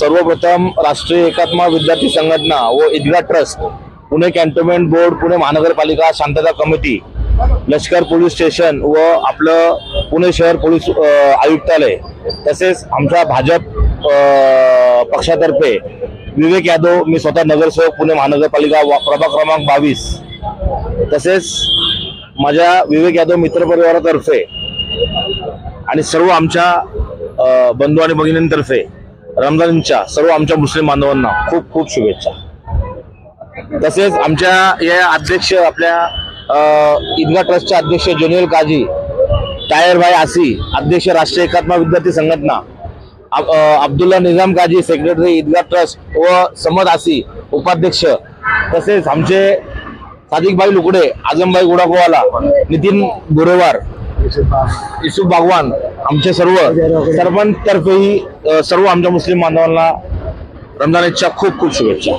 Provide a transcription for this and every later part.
सर्वप्रथम राष्ट्रीय एकात्म विद्यार्थी संघटना व Idgah trust, Pune cantonment board, Pune Mahanagarpalika शांतता कमिटी, लष्कर पोलीस स्टेशन व आपलं पुणे शहर पोलीस आयुक्तालय, तसेच आमच्या भाजप पक्षातर्फे विवेक यादव, मी स्वतः नगरसेवक पुणे महानगरपालिका प्रभाग क्रमांक 22, तसेच माझ्या विवेक यादव मित्र परिवारातर्फे आणि सर्व आमच्या बंधू आणि भगिनींतर्फे रमजानच्या सर्व आमच्या मुस्लिम बांधवांना खूप खूप शुभेच्छा। तसेच आमच्या या अध्यक्ष, आपल्या ईदगाह ट्रस्टचे अध्यक्ष ज्युनियर काजी टायर भाई आसी, अध्यक्ष राष्ट्रीय एकात्म विद्यार्थी संघटना, अब्दुल्ला निजाम काजी सेक्रेटरी ईदगाह ट्रस्ट व समद आसी उपाध्यक्ष, तसेच आमचे सादिक भाई लुकडे, आजम भाई गुडागोवाला, नितीन गोरेवार, युसुफ बागवान, आमचे सर्व सरपंचतर्फेही सर्व आमच्या मुस्लिम बांधवांना रमजानच्या खूप खूप शुभेच्छा।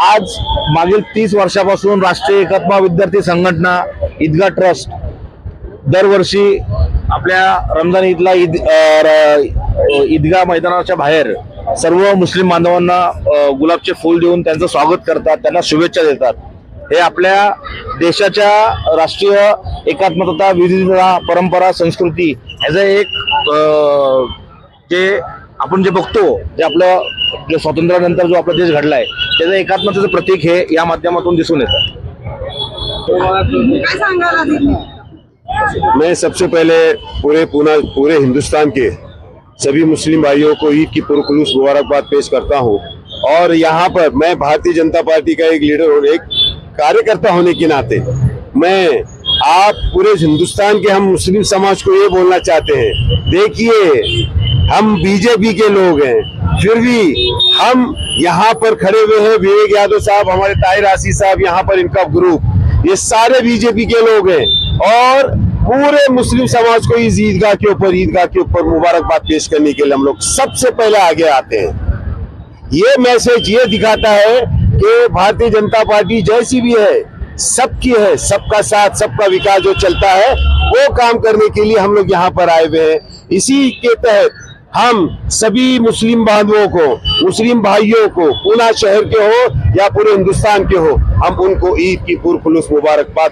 आज मागील 30 वर्षापासून राष्ट्रीय एकात्म विद्यार्थी संघटना ईदगाह ट्रस्ट दरवर्षी आपल्या रमजान ईदला ईदगाह मैदानाच्या बाहेर सर्व मुस्लिम बांधवांना गुलाबचे फूल देऊन त्यांचं स्वागत करतात, त्यांना शुभेच्छा देतात। हे आपल्या देशाच्या राष्ट्रीय एकात्मता, विविधता, परंपरा, संस्कृती ह्याचं एक जे आपण जे बघतो, जे आपलं जे स्वातंत्र्यानंतर जो आपला देश घडलाय त्याचं एकात्मतेचं प्रतीक हे या माध्यमातून दिसून येतं। मैं सबसे पहले पूरे हिंदुस्तान के सभी मुस्लिम भाइयों को ईद की पुरखुलूस मुबारकबाद पेश करता हूं। और यहाँ पर मैं भारतीय जनता पार्टी का एक लीडर और एक कार्यकर्ता होने के नाते मैं आप पूरे हिंदुस्तान के हम मुस्लिम समाज को ये बोलना चाहते हैं, देखिए हम बीजेपी के लोग हैं, फिर भी हम यहाँ पर खड़े हुए हैं। विवेक यादव साहब, हमारे ताहिर आसी साहब, यहाँ पर इनका ग्रुप, ये सारे बीजेपी के लोग हैं और पूरे मुस्लिम समाज को इस ईदगाह के ऊपर मुबारकबाद पेश करने के लिए हम लोग सबसे पहले आगे आते हैं। ये मैसेज ये दिखाता है कि भारतीय जनता पार्टी जैसी भी है, सबकी है, सबका साथ, सबका विकास जो चलता है वो काम करने के लिए हम लोग यहाँ पर आए हुए हैं। इसी के तहत हम सभी मुस्लिम बांधवों को, मुस्लिम भाइयों को, पूना शहर के हो या पूरे हिंदुस्तान के हो, हम उनको ईद की पुरखुलूस मुबारकबाद